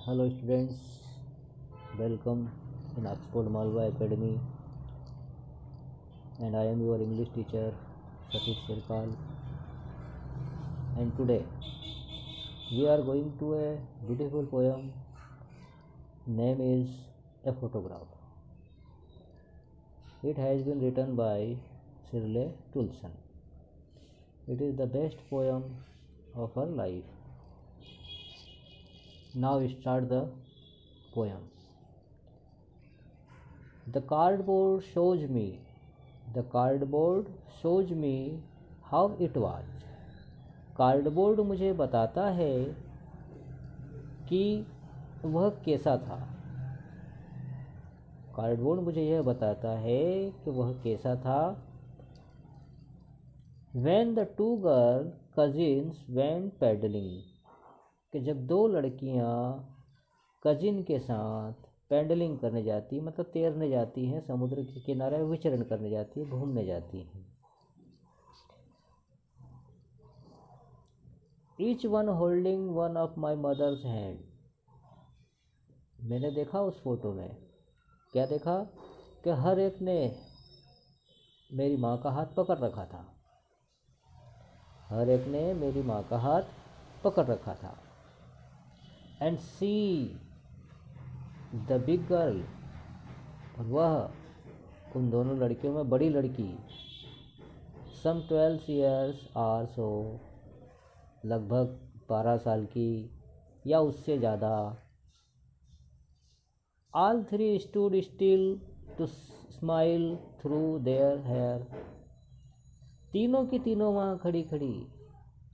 Hello students, welcome in Oxford Malwa Academy, and I am your English teacher Satish Sirkal. And today we are going to a beautiful poem. Name is A Photograph. It has been written by Shirley Tulson. It is the best poem of her life. Now start the poem. The cardboard shows me how it was. Cardboard मुझे बताता है कि वह कैसा था. Cardboard मुझे यह बताता है कि वह कैसा था. When the two girl cousins went paddling, कि जब दो लड़कियां कजिन के साथ पैडलिंग करने जाती, मतलब तैरने जाती हैं, समुद्र के किनारे विचरण करने जाती है, घूमने जाती हैं. Each one holding one of my mother's hand. मैंने देखा उस फोटो में, क्या देखा कि हर एक ने मेरी माँ का हाथ पकड़ रखा था. हर एक ने मेरी माँ का हाथ पकड़ रखा था. And see the big girl, और वह उन दोनों लड़कियों में बड़ी लड़की, सम 12 years और सो, लगभग 12 साल की या उससे ज़्यादा. All three stood still to smile through their hair. तीनों की तीनों वहाँ खड़ी खड़ी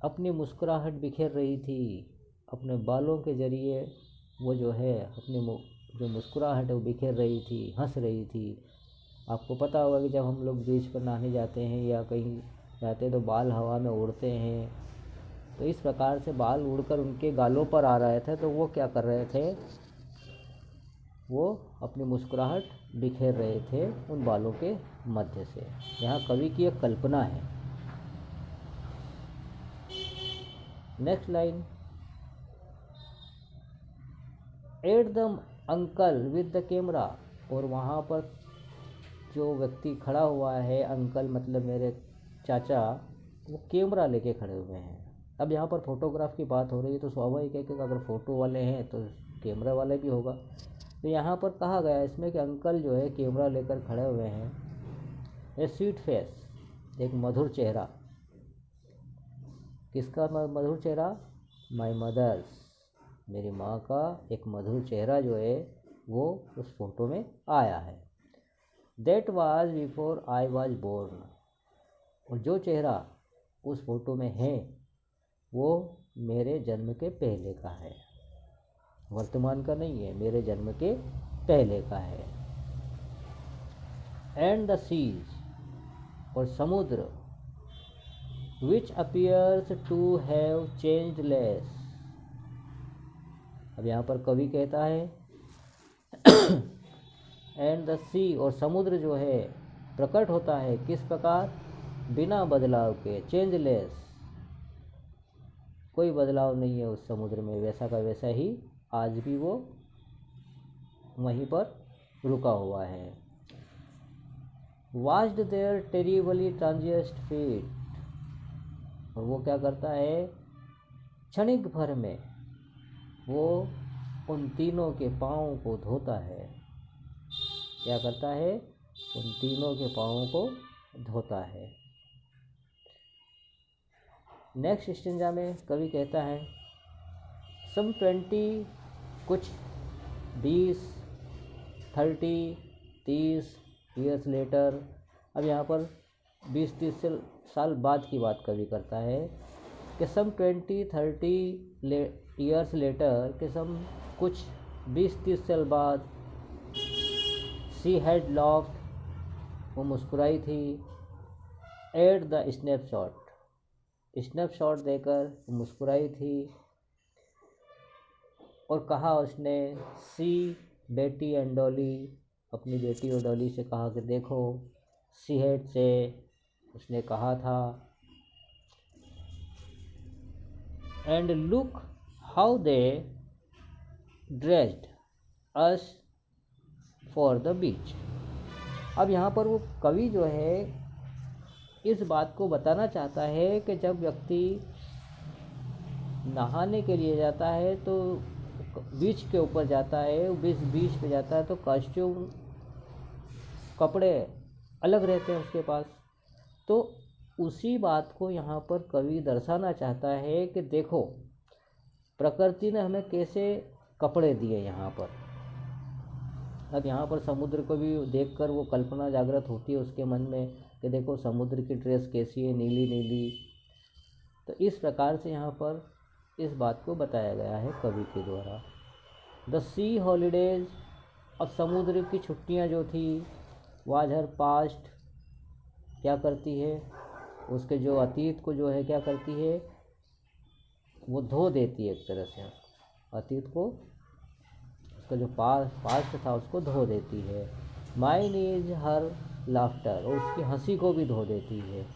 अपनी मुस्कुराहट बिखेर रही थी. अपने बालों के जरिए वो जो है अपनी जो मुस्कुराहट है वो बिखेर रही थी, हंस रही थी. आपको पता होगा कि जब हम लोग बीच पर नहाने जाते हैं या कहीं जाते हैं तो बाल हवा में उड़ते हैं, तो इस प्रकार से बाल उड़कर उनके गालों पर आ रहे थे. तो वो क्या कर रहे थे, वो अपनी मुस्कुराहट बिखेर रहे थे उन बालों के मध्य से. यहाँ कवि की एक कल्पना है. Next line. At the uncle with the camera, और वहाँ पर जो व्यक्ति खड़ा हुआ है, अंकल मतलब मेरे चाचा, वो कैमरा लेके खड़े हुए हैं. अब यहाँ पर फोटोग्राफ की बात हो रही है तो स्वाभाविक है कि अगर फ़ोटो वाले हैं तो कैमरा वाले भी होगा. तो यहाँ पर कहा गया है इसमें कि अंकल जो है कैमरा लेकर खड़े हुए हैं. ए स्वीट फेस, एक मधुर चेहरा. किसका मधुर चेहरा? माई मदर्स, मेरी माँ का एक मधुर चेहरा जो है वो उस फोटो में आया है. That was before I was born, और जो चेहरा उस फोटो में है वो मेरे जन्म के पहले का है, वर्तमान का नहीं है, मेरे जन्म के पहले का है. एंड द सीज, और समुद्र, which appears to have changed less. अब यहाँ पर कवि कहता है एंड द सी, और समुद्र जो है प्रकट होता है किस प्रकार? बिना बदलाव के, चेंजलेस, कोई बदलाव नहीं है उस समुद्र में, वैसा का वैसा ही आज भी वो वहीं पर रुका हुआ है. वाच्ड देयर टेरिबली ट्रांजिएस्ट फीट, और वो क्या करता है, क्षणिक भर में वो उन तीनों के पाँव को धोता है. क्या करता है? उन तीनों के पाँवों को धोता है. नेक्स्ट स्टेंजा में कवि कहता है सम 20, कुछ 20, 30, 30 ईयर्स लेटर. अब यहाँ पर 20-30 साल बाद की बात कवि करता है कि सम 20-30 ईयर्स लेटर, कि सम कुछ 20-30 साल बाद, शी हैड लॉफ्ड, वो मुस्कुराई थी. एट द स्नैपशॉट, स्नैपशॉट देकर मुस्कुराई थी. और कहा उसने सी बेटी एंड डॉली, अपनी बेटी और डॉली से कहा कि देखो. सी हैड से, उसने कहा था. And look how they dressed us for the beach. अब यहाँ पर वो कवि जो है इस बात को बताना चाहता है कि जब व्यक्ति नहाने के लिए जाता है तो बीच के ऊपर जाता है, बीच पे जाता है तो कॉस्ट्यूम कपड़े अलग रहते हैं उसके पास। तो उसी बात को यहाँ पर कवि दर्शाना चाहता है कि देखो प्रकृति ने हमें कैसे कपड़े दिए यहाँ पर। अब यहाँ पर समुद्र को भी देखकर वो कल्पना जागृत होती है उसके मन में कि देखो समुद्र की ड्रेस कैसी है, नीली नीली। तो इस प्रकार से यहाँ पर इस बात को बताया गया है कवि के द्वारा। द सी हॉलीडेज, अब समुद्र की छुट्टियाँ जो थी, वाज हर पास्ट, क्या करती है उसके जो अतीत को जो है क्या करती है वो धो देती है एक तरह से। अतीत को उसका जो पास्ट था उसको धो देती है। माइन इज हर लाफ्टर, और उसकी हंसी को भी धो देती है।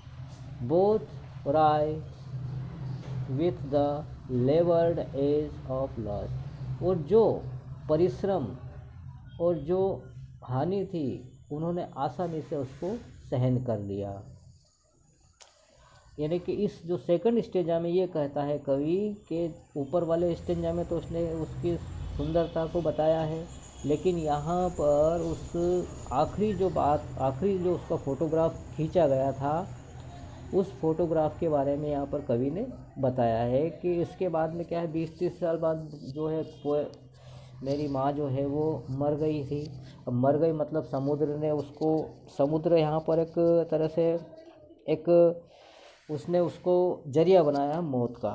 Both rye with the levered edge of loss, और जो परिश्रम और जो हानि थी उन्होंने आसानी से उसको सहन कर लिया। यानी कि इस जो सेकंड स्टेंजा में ये कहता है कवि के ऊपर वाले स्टेंजा में तो उसने उसकी सुंदरता को बताया है, लेकिन यहाँ पर उस आखिरी जो उसका फोटोग्राफ खींचा गया था उस फोटोग्राफ के बारे में यहाँ पर कवि ने बताया है कि इसके बाद में क्या है 20-30 साल बाद जो है मेरी माँ जो है वो मर गई थी। अब मर गई मतलब समुद्र यहाँ पर एक तरह से उसने उसको जरिया बनाया मौत का,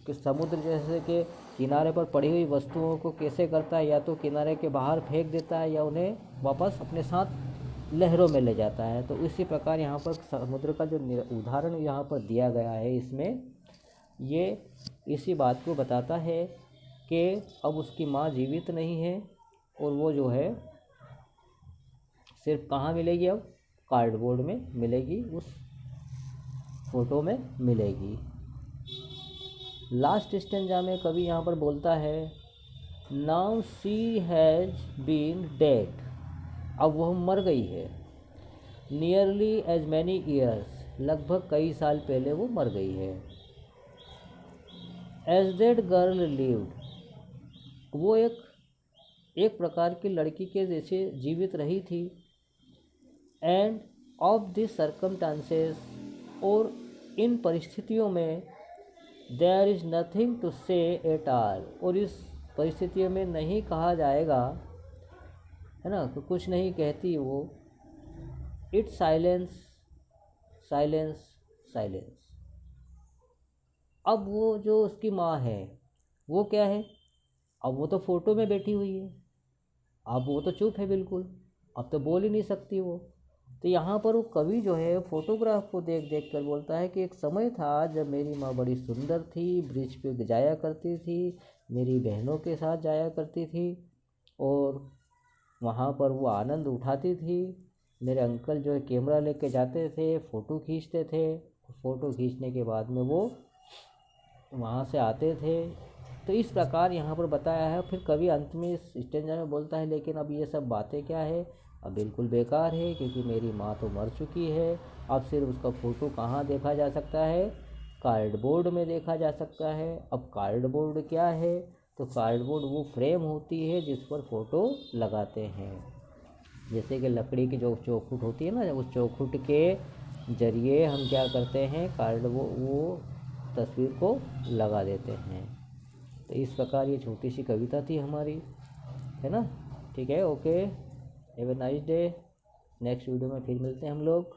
कि समुद्र जैसे कि किनारे पर पड़ी हुई वस्तुओं को कैसे करता है, या तो किनारे के बाहर फेंक देता है या उन्हें वापस अपने साथ लहरों में ले जाता है। तो इसी प्रकार यहाँ पर समुद्र का जो उदाहरण यहाँ पर दिया गया है इसमें ये इसी बात को बताता है कि अब उसकी माँ जीवित नहीं है और वो जो है सिर्फ कहाँ मिलेगी, अब कार्डबोर्ड में मिलेगी, उस फोटो में मिलेगी। लास्ट स्टेंजा में कवि यहाँ पर बोलता है now she has been dead, अब वह मर गई है। नियरली एज मैनी ईयर्स, लगभग कई साल पहले वो मर गई है। एज दैट गर्ल लिव्ड, वो एक प्रकार की लड़की के जैसे जीवित रही थी। एंड ऑफ दिस सर्कमस्टांसेस, और इन परिस्थितियों में देयर इज़ नथिंग टू से एट ऑल, और इस परिस्थितियों में नहीं कहा जाएगा, है ना, तो कुछ नहीं कहती वो। It silence silence silence. अब वो जो उसकी माँ है वो क्या है, अब वो तो फोटो में बैठी हुई है, अब वो तो चुप है बिल्कुल, अब तो बोल ही नहीं सकती वो। तो यहाँ पर वो कवि जो है फोटोग्राफ को देख देख कर बोलता है कि एक समय था जब मेरी माँ बड़ी सुंदर थी, ब्रिज पे जाया करती थी, मेरी बहनों के साथ जाया करती थी और वहाँ पर वो आनंद उठाती थी। मेरे अंकल जो है कैमरा लेके जाते थे, फ़ोटो खींचते थे, फ़ोटो खींचने के बाद में वो वहाँ से आते थे। तो इस प्रकार यहाँ पर बताया है। फिर कवि अंत में इस स्टेंजा में बोलता है लेकिन अब ये सब बातें क्या है, अब बिल्कुल बेकार है, क्योंकि मेरी माँ तो मर चुकी है। अब सिर्फ उसका फ़ोटो कहाँ देखा जा सकता है, कार्डबोर्ड में देखा जा सकता है। अब कार्डबोर्ड क्या है, तो कार्डबोर्ड वो फ्रेम होती है जिस पर फ़ोटो लगाते हैं। जैसे कि लकड़ी की जो चौखुट होती है ना, उस चौखुट के जरिए हम क्या करते हैं, वो तस्वीर को लगा देते हैं। तो इस प्रकार ये छोटी सी कविता थी हमारी, है ना। ठीक है, okay, have a nice day. Next video में फिर मिलते हैं हम लोग।